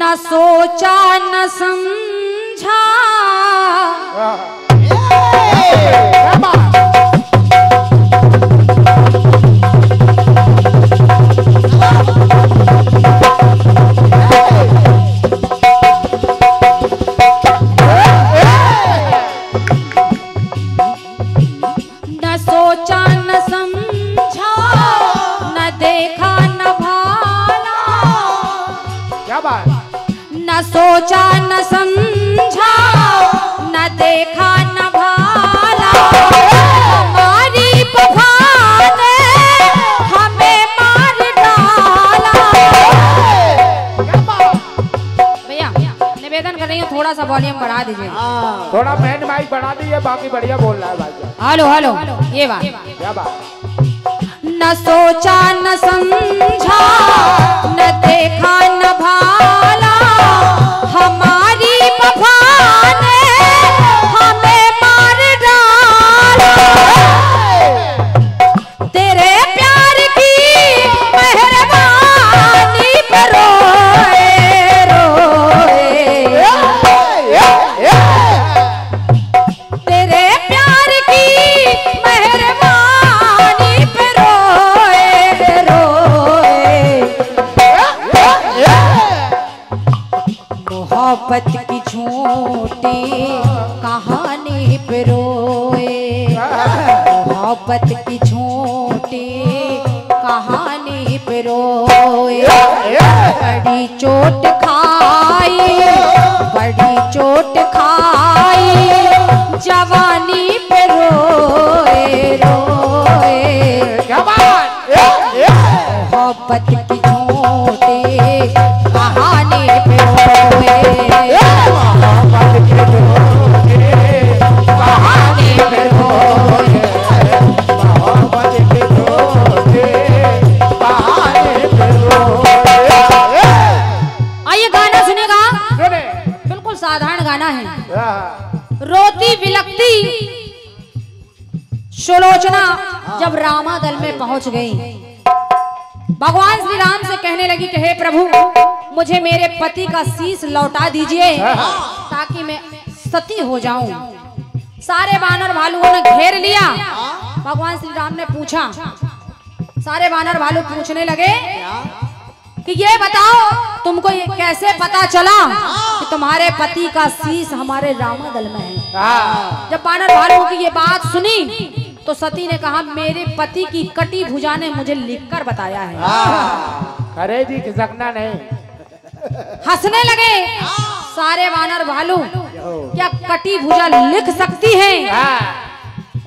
न सोचा न समझा। न सोचा न समझा, न देखा न भाला। क्या बात? न सोचा न समझा, न देखा न भाला। हमारी वफा ने हमें मार डाला। भैया निवेदन कर रही हूँ, थोड़ा सा वॉल्यूम बढ़ा दीजिए। थोड़ा मैन माइक बढ़ा दीजिए, बाकी बढ़िया बोल रहा है भाई। हेलो हेलो, ये बात। क्या बात? न सोचा न समझा, न देखा न भाला। हमारी वफा ने हमें मार डाला। तेरे प्यार की मेहरबानी पर रोए रोए। तेरे प्यार की मेहरबानी पर रोए रोए। मोहब्बत की झूठी कहानी पे रोए। मोहब्बत की झूठी कहानी पे रोए। बड़ी चोट खाई, बड़ी चोट खाई, जवानी पे रोए रोए। क्या बात? मोहब्बत की झूठी कहानी पे रोए। कहानी पे रोए। आइए गाना सुनेगा। बिल्कुल साधारण गाना है। रोती बिलखती सुलोचना जब रामादल में पहुंच गई, भगवान श्री राम से कहने लगी कि हे प्रभु, मुझे मेरे पति का शीश लौटा दीजिए ताकि मैं सती हो जाऊं। सारे वानर भालुओं ने घेर लिया। भगवान श्री राम ने पूछा, सारे वानर भालू पूछने लगे कि ये बताओ तुमको ये कैसे पता चला कि तुम्हारे पति का शीश हमारे रामादल में है। जब वानर भालुओं की ये बात सुनी तो सती ने कहा, मेरे पति की कटी भुजा ने मुझे लिखकर बताया है। अरे जी खिसकना नहीं। हंसने लगे सारे वानर भालू, क्या कटी भुजा लिख सकती है?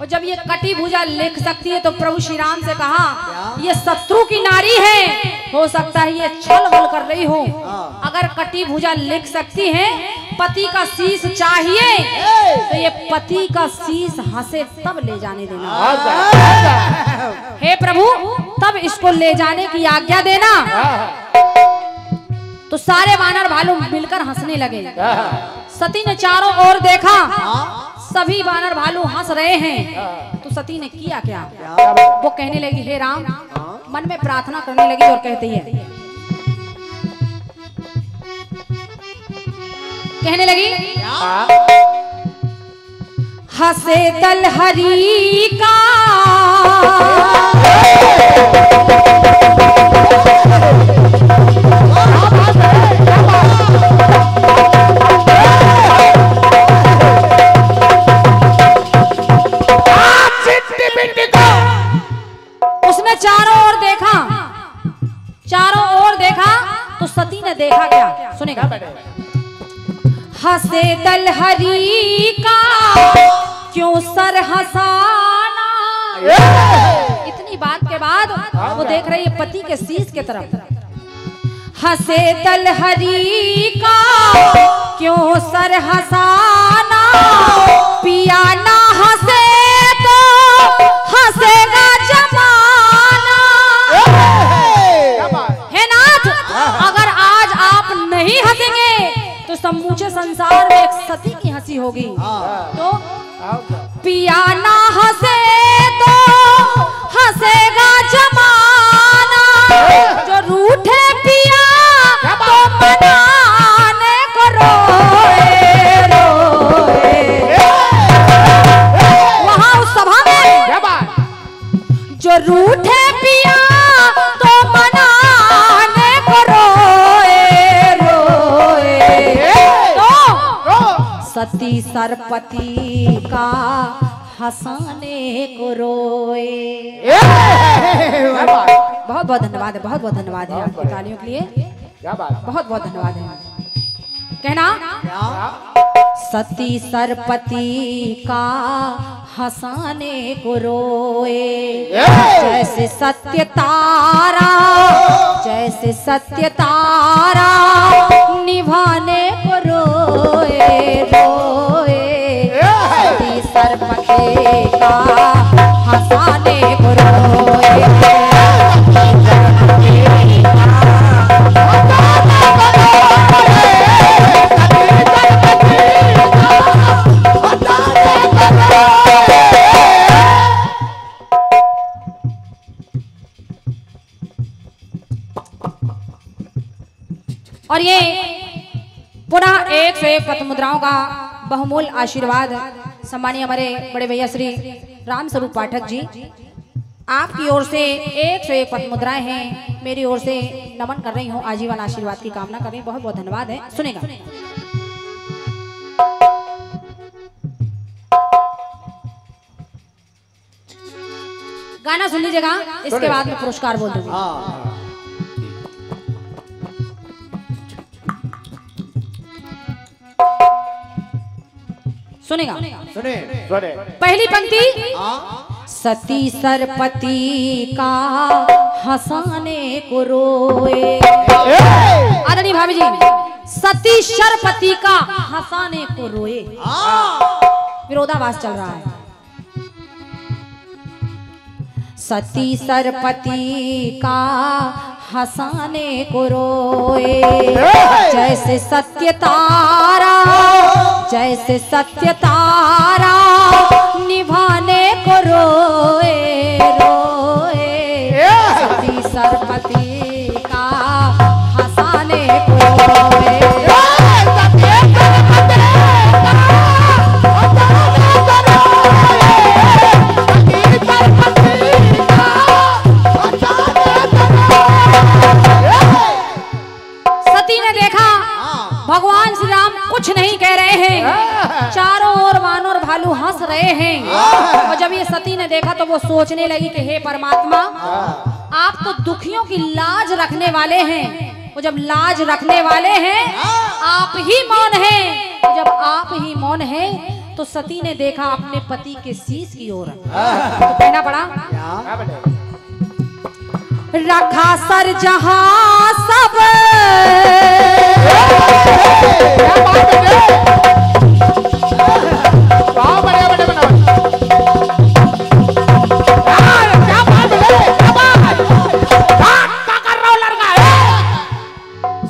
और जब ये कटी भुजा लिख सकती है तो प्रभु श्री राम से कहा, ये शत्रु की नारी है, हो सकता है ये छल बल कर रही हो। अगर कटी भुजा लिख सकती है, पति का शीश चाहिए, तो ये पति का शीश हंसे तब ले जाने देना। हे प्रभु, तब इसको ले जाने की आज्ञा देना। तो सारे वानर भालू मिलकर हंसने लगे। सती ने चारों ओर देखा, सभी वानर भालू हंस रहे हैं। तो सती ने किया क्या? वो कहने लगी, हे राम, मन में प्रार्थना करने लगी और कहती है, कहने लगी, हंसे तलहरी का उसने चारों ओर देखा, चारों ओर देखा तो सती ने देखा क्या? सुनेगा। हंसे तलहरी का क्यों सर हंसाना। इतनी बात के बाद वो देख रही है पति के शीश के तरफ। हंसे तलहरी का क्यों सर हंसाना। पिया ना हंसे तो हंसेगा जमाना। हे नाथ, अगर आज आप नहीं हंसेंगे तो समूचे संसार में एक सती की हंसी होगी। तो पिया ना हंसे तो हंसेगा जमाना। जो रूठे पिया तो मना सती सरपति का हंसाने को रोए। बहुत बहुत धन्यवाद है, बहुत बहुत धन्यवाद है आपकी तालियों के लिए, क्या बात। बहुत बहुत धन्यवाद है। कहना सती सरपति का हंसाने को रोए, जैसे सत्य तारा, जैसे सत्य तारा निभाने को रोए रोए। सती सरपति का हंसाने को रोए। और ये पुनः 101 पद मुद्राओं का बहुमूल्य आशीर्वाद सम्मानीय हमारे बड़े भैया श्री राम स्वरूप पाठक जी, आपकी ओर से 101 पद मुद्राएं हैं, मेरी ओर से नमन कर रही हूँ, आजीवन आशीर्वाद की कामना कर रही हूँ। बहुत बहुत धन्यवाद है। सुनेगा गाना सुन लीजिएगा, इसके बाद में पुरस्कार बोल दूंगी। सुनेगा सुने पहली पंक्ति, सती सरपति का हंसाने को रोए। आदरणीय भाभी जी, सती सरपति का हंसाने को रोए, विरोधाभास चल रहा है। सती सरपति का हंसाने को रोए, जैसे सत्य तारा, जैसे सत्य तारा निभाने को रोए रोए। सती सरपति का हंसाने को रोए। सती ने देखा भगवान श्री राम कुछ नहीं कह रहे हैं, चारों ओर वानर भालू हंस रहे हैं। और जब ये सती ने देखा तो वो सोचने लगी कि हे परमात्मा, आप तो दुखियों की लाज रखने वाले हैं। वो जब लाज रखने वाले हैं, आप ही मौन हैं। तो जब आप ही मौन हैं, तो सती ने देखा अपने पति के शीश की ओर, तो कहना पड़ा, रखा सर जहां सब,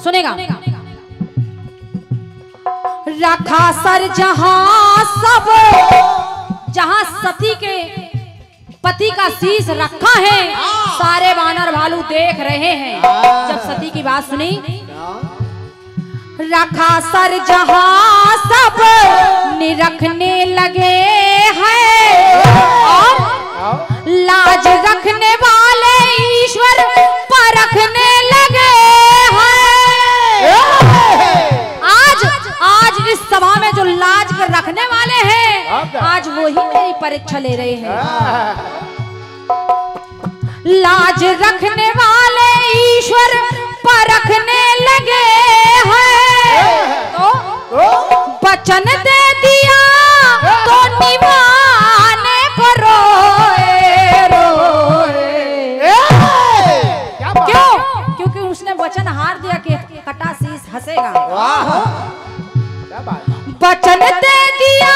सुनेगा, रखा सर जहां सब, जहां सती के पति का शीश रखा है, सारे वानर भालू देख रहे हैं। जब सती की बात सुनी, रखा सर जहां सब निरखने लगे हैं, और लाज रखने वाले ईश्वर परखने लगे हैं। आज इस सभा में जो लाज रखने वाले हैं, आज वो ही मेरी परीक्षा ले रहे हैं। लाज रखने वाले ईश्वर परखने लगे हैं, तो वचन दे दिया तो निभाने को रोए रोए। क्यों? क्योंकि उसने वचन हार दिया कि कटा शीश हंसेगा। वचन दे दिया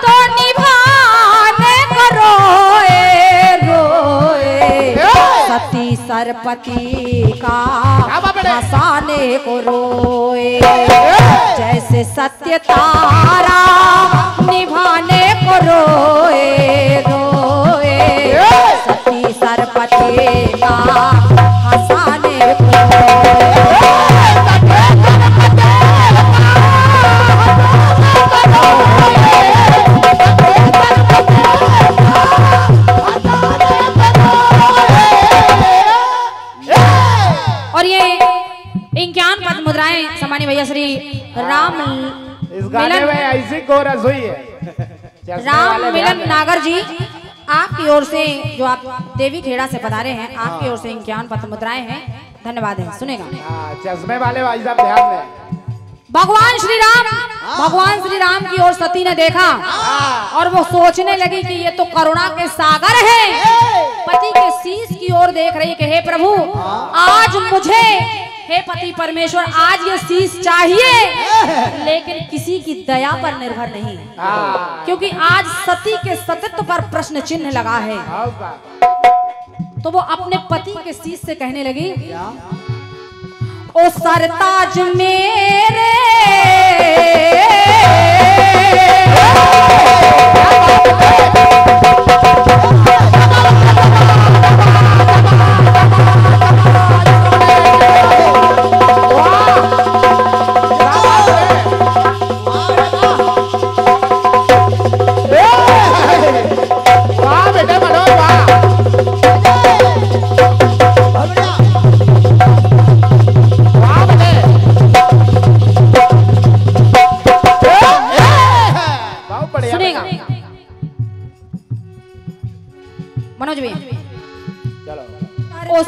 तो निभाने को रोए रोए। सती सरपति का हंसाने को रोए, जैसे सत्य तारा निभाने को रोए रोए। सती सरपति का हंसाने को रोए। और ये 51 पद मुद्राएं सम्मानीय भैया श्री राम इस गाने में ऐसी कोरस हुई है। राम मिलन नागर जी आपकी ओर से जो आप देवी खेड़ा से पधारे हैं, आपकी ओर से 51 पत्र मुद्राएं हैं। धन्यवाद है। सुनेगा चश्मे वाले भाई साहब ध्यान दें। भगवान श्री राम की ओर सती ने देखा और वो सोचने लगी कि ये तो करुणा के सागर है। पति के शीश की ओर देख रही कि हे प्रभु, आज मुझे, हे पति परमेश्वर, आज ये शीश चाहिए, लेकिन किसी की दया पर निर्भर नहीं, क्योंकि आज सती के सतीत्व पर प्रश्न चिन्ह लगा है। तो वो अपने पति के शीश से कहने लगी, ओ सरताज मेरे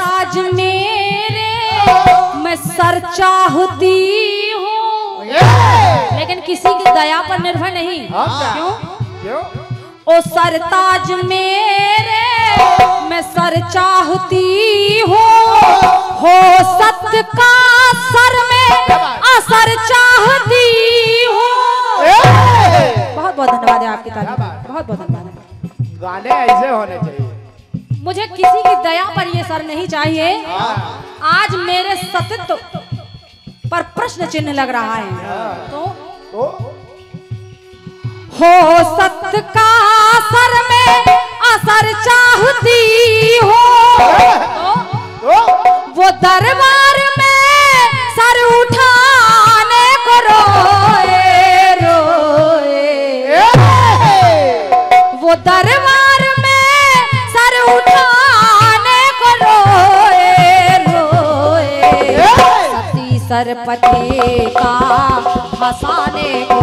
आज मेरे मैं सर चाहती हूँ, लेकिन किसी की दया पर निर्भर नहीं। क्यों? ओ सरताज मेरे मैं सर चाहती हूँ, हो सत्य का सर में असर चाहती हूँ। बहुत बहुत धन्यवाद है आपकी तारीफ, बहुत बहुत धन्यवाद है। गाने ऐसे होने चाहिए। मुझे किसी की दया पर ये सर नहीं चाहिए। आज मेरे सतीत्व पर प्रश्न चिन्ह लग रहा है। तो हो सत्य का सर में असर चाहती हो, वो दरबार में सर उठाने को रोए रोए, वो दरबार में सर उठाने को रोए रोए, सती सरपति का हंसाने को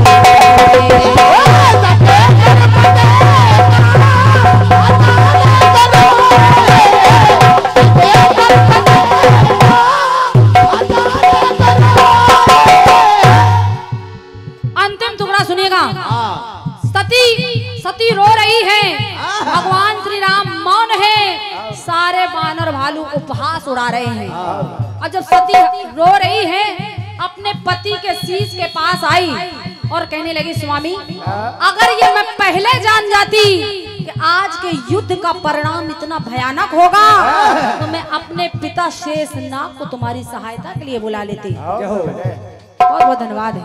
अंतिम टुकड़ा सुनिएगा। सती रो रही है, भगवान श्री राम मौन है, सारे बानर भालू उपहास उड़ा रहे हैं। और जब सती रो रही है, अपने पति के शीश के पास आई और कहने लगी, स्वामी, अगर ये मैं पहले जान जाती कि आज के युद्ध का परिणाम इतना भयानक होगा, तो मैं अपने पिता शेषनाग को तुम्हारी सहायता के लिए बुला लेती। बहुत बहुत धन्यवाद है,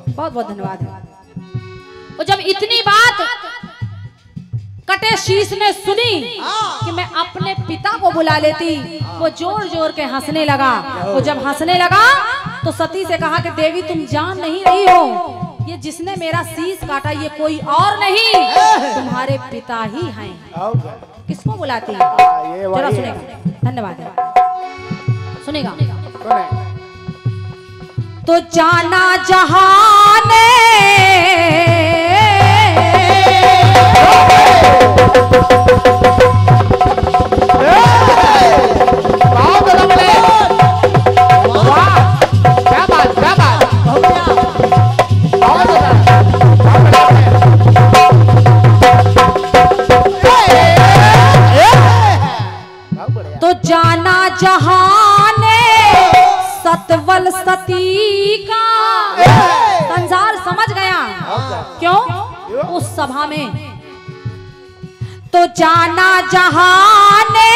बहुत बहुत धन्यवाद है। और जब इतनी बात कटे शीश ने सुनी कि मैं अपने पिता को बुला लेती, वो जोर जोर के हंसने लगा। वो जब हंसने लगा तो सती से कहा कि देवी, तुम जान नहीं रही हो, ये जिसने मेरा शीश काटा ये कोई और नहीं, तुम्हारे पिता ही हैं। किसको बुलाती है? जरा सुनेगा। धन्यवाद है। सुनेगा। तो जाना जहाने तो जाना जहाने सतवल सती का संसार समझ गया। क्यों? उस सभा में तो जाना जहाने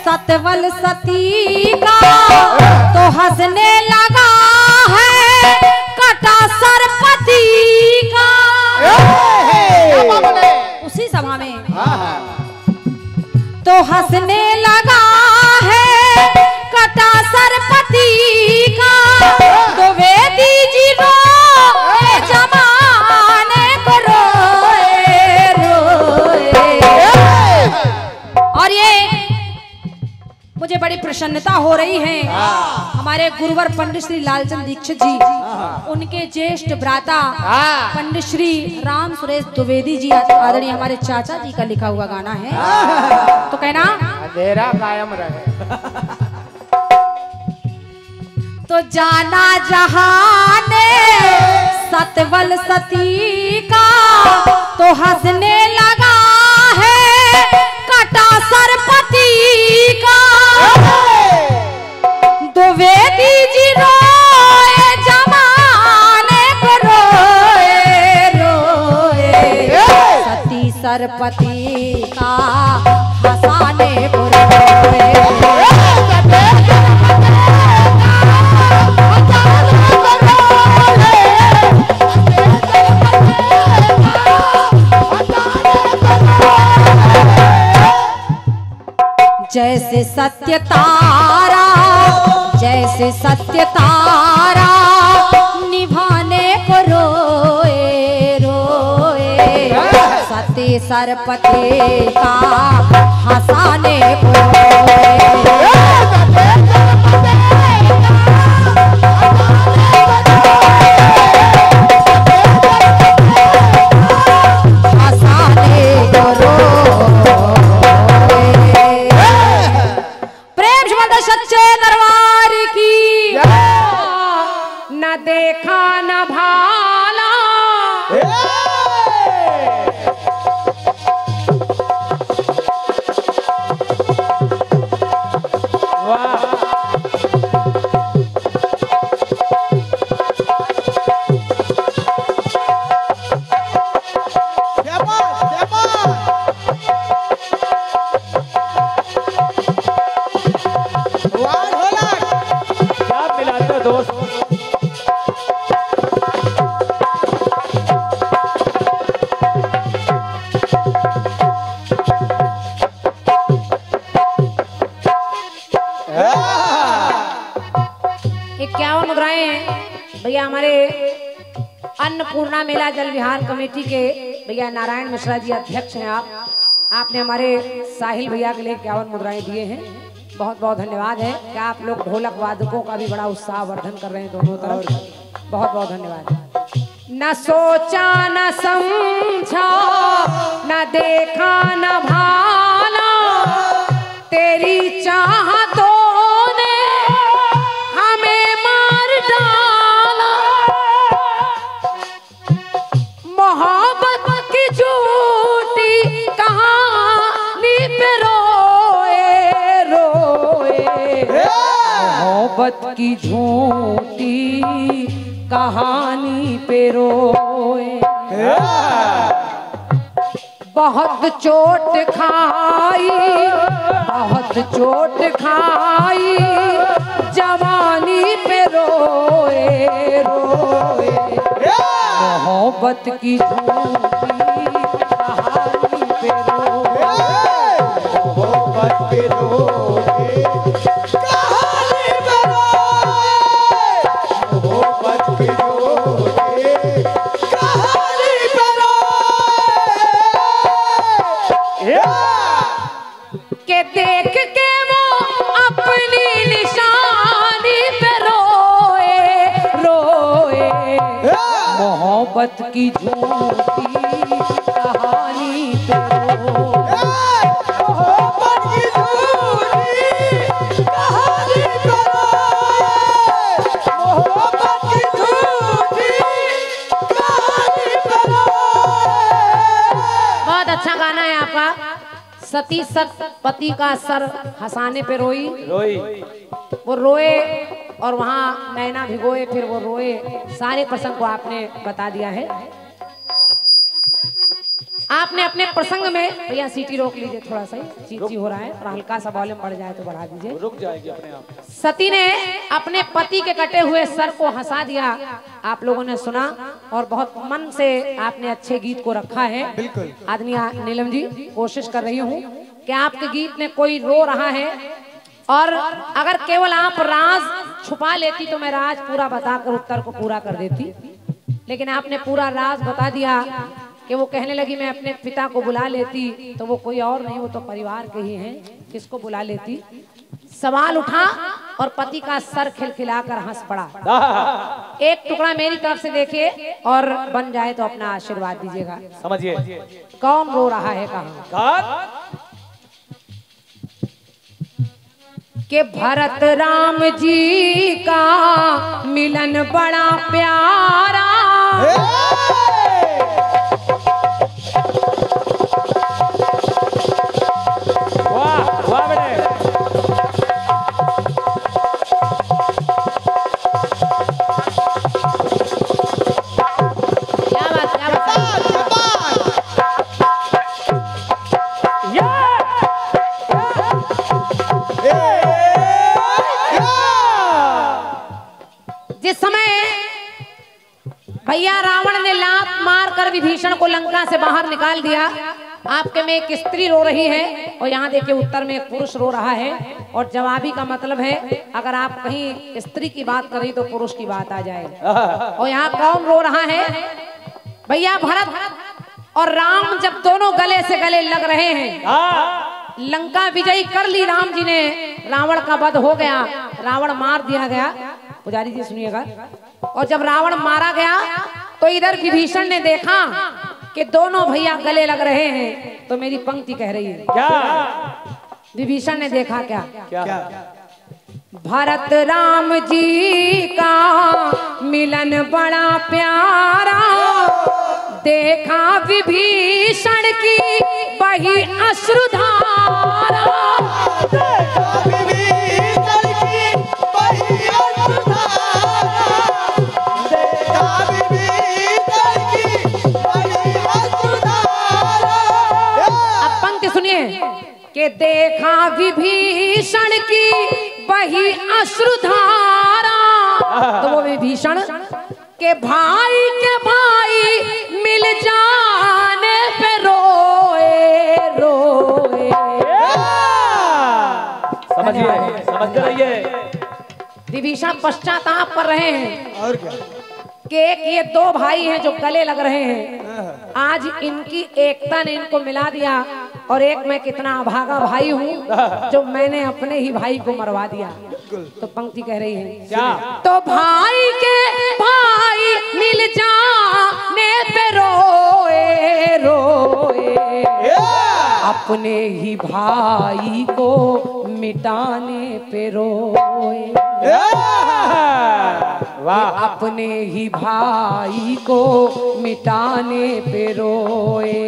सतवल सती का, तो हंसने लगा है कटा सरपति का। उसी सभा में तो हंसने लगा है कटा सरपति का, तो वेदी जी रो जमाने को रोए रोए। और ये मुझे बड़ी प्रसन्नता हो रही है, हमारे हमारे गुरुवर पंडित श्री लालचंद दीक्षित जी, उनके ज्येष्ठ भ्राता पंडित श्री राम सुरेश द्विवेदी जी, आदरणीय हमारे चाचा जी का लिखा हुआ गाना है। तो कहना अंधेरा कायम रहे। तो जाना जहाने सतवल सती का, तो हंसने लगा है कटा सरपति का। द्विवेदी जी रोए जमाने को रोए रोए, सती सरपति का हंसाने को रोए। जैसे सत्य तारा, जैसे सत्य तारा निभाने को रोए रोए, सती सरपति का हंसाने को रोए। सच्चे दरबार की न देखा न भाला, भैया हमारे अन्नपूर्णा मेला जल विहार कमेटी के भैया नारायण मिश्रा जी अध्यक्ष हैं। आपने हमारे साहिल भैया के लिए 51 मुद्राएं दिए हैं, बहुत बहुत धन्यवाद है। क्या आप लोग ढोलक वादकों का भी बड़ा उत्साह वर्धन कर रहे हैं दोनों तरफ, बहुत बहुत धन्यवाद। न सोचा न समझा न देखा न भाला, तेरी चाहतों ने हमें मार डाला। मोहब्बत की झूठी कहानी पे रोए रोए, मोहब्बत की झूठी कहानी पे रोए। बहुत चोट खाई, बहुत चोट खाई, जवानी पे रोए रोए, मोहब्बत की झूठी कहानी पे रोए, मोहब्बत की झूठी कहानी पे रोए, मोहब्बत की झूठी कहानी पे के देख के वो अपनी निशानी पे रोए रोए, मोहब्बत की झूठी कहानी पे रोए, मोहब्बत की झूठी कहानी पे रोए, मोहब्बत की झूठी कहानी पे रोए। बहुत अच्छा गाना है आपका। सती सरपति का सर हंसाने पे रोई रोई, वो रोए और वहाँ नैना भिगोए, फिर वो रोए। सारे प्रसंग को आपने बता दिया है। आपने अपने प्रसंग में भैया सीटी रोक लीजिए, थोड़ा सा चीची हो रहा है और हल्का सा वॉल्यूम बढ़ जाए तो बढ़ा दीजिए, रुक जाएगी अपने आप। सती ने अपने पति के कटे हुए सर को हंसा दिया, आप लोगों ने सुना और बहुत मन से आपने अच्छे गीत को रखा है। बिल्कुल आदरणीय नीलम जी, कोशिश कर रही हूँ कि आपके गीत में कोई रो रहा है और अगर केवल आप राज छुपा लेती तो मैं राज पूरा बताकर उत्तर को पूरा कर देती, लेकिन आपने पूरा राज बता दिया कि वो कहने लगी मैं अपने पिता को बुला लेती तो वो कोई और नहीं, वो तो परिवार के ही हैं, किसको बुला लेती। सवाल उठा और पति का सर खिलखिलाकर हंस पड़ा। एक टुकड़ा मेरी तरफ से देखिए और बन जाए तो अपना आशीर्वाद दीजिएगा। समझिए कौन रो रहा है कहाँ? कि भरत राम जी का मिलन बड़ा प्यारा, वाह वाह बेटे। क्या बात जिस समय भैया रावण ने लात मार कर विभीषण को लंका से बाहर निकाल दिया, आपके में एक स्त्री रो रही है और यहाँ देखिए उत्तर में एक पुरुष रो रहा है। और जवाबी का मतलब है अगर आप कहीं स्त्री की बात करें तो पुरुष की बात आ जाए। और यहाँ कौन रो रहा है? भैया भरत और राम जब दोनों गले से गले लग रहे हैं, लंका विजयी कर ली राम जी ने, रावण का वध हो गया, रावण मार दिया गया। पुजारी जी सुनिएगा। और जब रावण मारा गया तो इधर विभीषण ने देखा कि दोनों भैया गले लग रहे हैं, तो मेरी पंक्ति कह रही है क्या? विभीषण ने देखा क्या? भरत राम जी का मिलन बड़ा प्यारा, देखा विभीषण की बही अश्रुधारा, के देखा विभीषण की बही अश्रुधारा। तो वो विभीषण के भाई मिल जाने पे रोए रोए। समझ रहिए। विभीषण पश्चाताप कर रहे हैं और क्या कि एक ये दो भाई हैं जो गले लग रहे हैं, आज इनकी एकता ने इनको मिला दिया, और एक मैं कितना अभागा भाई हूँ जो मैंने अपने ही भाई को मरवा दिया। तो पंक्ति कह रही है क्या? तो भाई मिल जाने पे रोए रोए, अपने ही भाई को मिटाने पे रोए। वाह। अपने ही भाई को मिटाने पे रोए।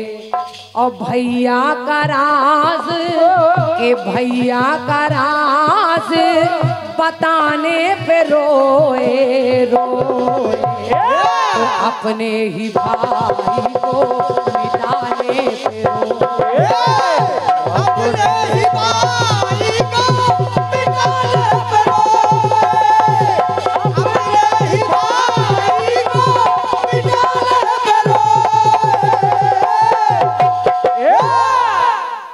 और भैया का राज के भैया का राज बताने पे रोए रोए। तो अपने ही भाई को मिटाने पे रोए। अपने ही भाई को मिटाने पे रोए। अपने ही भाई को मिटाने पे रोए।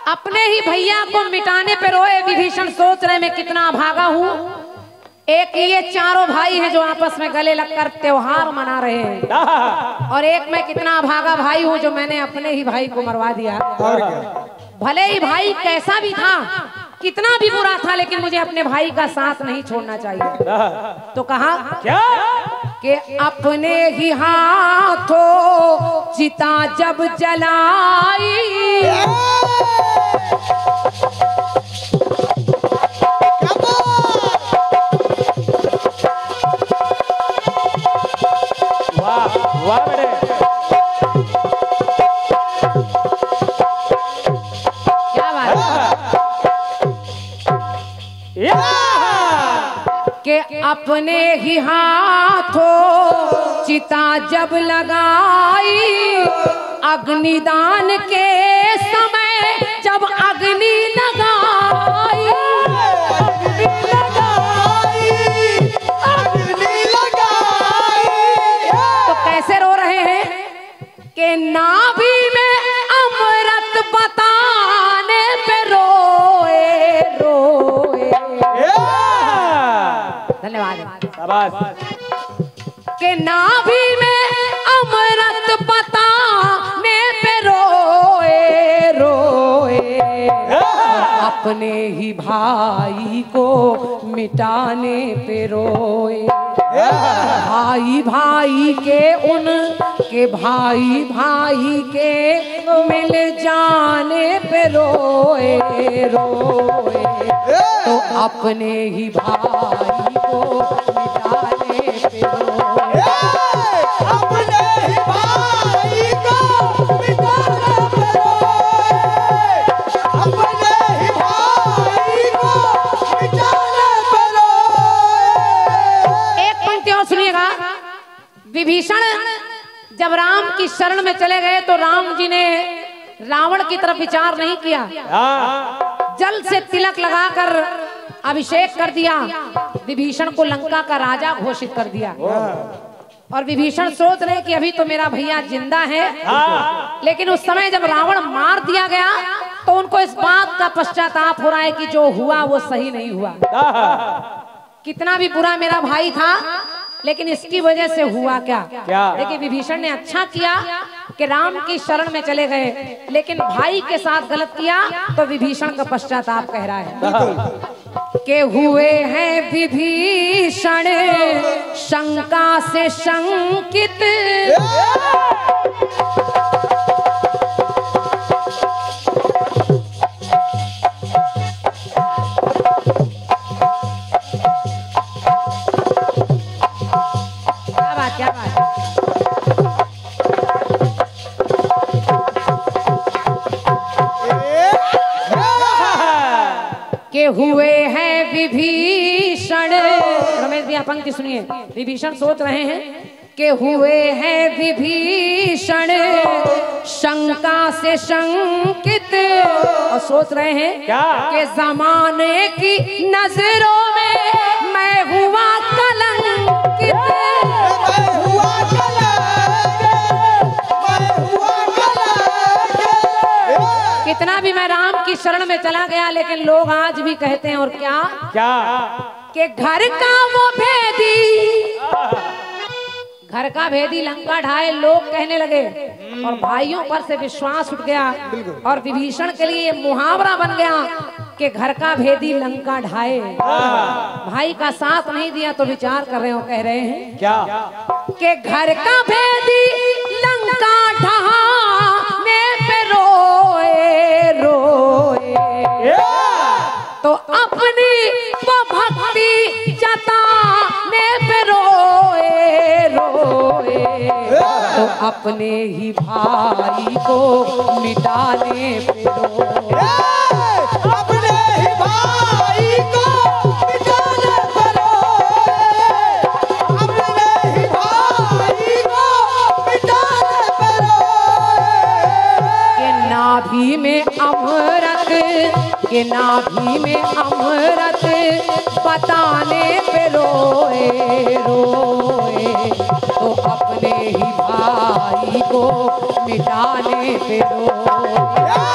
अपने ही भैया को मिटाने पे रोए। विभीषण सोच रहे मैं कितना भागा हूँ। एक ये चारों भाई हैं जो आपस में गले लगकर त्योहार मना रहे हैं, और एक मैं कितना भागा भाई हूँ जो मैंने अपने ही भाई को मरवा दिया। और क्या? भले ही भाई कैसा भी था, कितना भी बुरा था, लेकिन मुझे अपने भाई का साथ नहीं छोड़ना चाहिए। तो कहा क्या? कि अपने ही हाथों चिता जब जलाई, वाह बेटे। क्या बात कि अपने ही हाथों चिता जब लगाई, अग्निदान के समय जब अग्नि लगाई, तो कैसे रो रहे हैं कि नाभि में अमृत बताने पे रोए रोए। धन्यवाद। शाबाश। के नाभि में अमृत बताने पे रोए रोए। अपने ही भाई को मिटाने पे रोए। भाई भाई के उनके भाई भाई के मिल जाने पे रोए रोए। तो अपने ही भाई को मिटाने पे रोए। अपने ही भाई को मिटाने पे रोए। अपने ही भाई को मिटाने पे रोए। एक पंक्ति और सुनिएगा। विभीषण जब राम की शरण में चले गए तो राम जी ने रावण की तरफ विचार नहीं किया, जल से तिलक लगाकर अभिषेक कर दिया, विभीषण को लंका का राजा घोषित कर दिया। और विभीषण सोच रहे कि अभी तो मेरा भैया जिंदा है, लेकिन उस समय जब रावण मार दिया गया तो उनको इस बात का पश्चाताप हो रहा है कि जो हुआ वो सही नहीं हुआ। कितना भी बुरा मेरा भाई था, लेकिन इसकी वजह से हुआ क्या। देखिए विभीषण ने अच्छा किया कि राम की शरण में चले गए, लेकिन भाई के साथ गलत किया तो विभीषण का पश्चाताप कह रहा है कि हुए हैं विभीषण शंका से शंकित। क्या बात के हुए हैं विभीषण। रमेश भैया पंक्ति सुनिए। विभीषण सोच रहे हैं कि हुए हैं विभीषण शंका से शंकित, और सोच रहे हैं क्या कि जमाने की नजरों में मैं हुआ कलंकित। मैं हुआ कितना भी मैं राम की शरण में चला गया, लेकिन लोग आज भी कहते हैं और क्या क्या कि घर का वो भेदी, घर का भेदी लंका ढाए लोग कहने लगे, और भाइयों पर से विश्वास उठ गया। और विभीषण के लिए ये मुहावरा बन गया कि घर का भेदी लंका ढाए। भाई का साथ नहीं दिया तो विचार कर रहे हो, कह रहे हैं क्या कि घर का भेदी लंका ढहाने पे रोए रोए। तो अपनी वो भक्ति जताने पे रोए रोए। तो अपने ही भाई को मिटाने पे रोए। अपने ही भाई को मिटाने पे रोए। अपने ही भाई को मिटाने पे रोए। के नाभि में अमृत, के नाभि में अमृत बताने पे रोए रोए। तो अपने ही भाई को मिटाने पे रोए।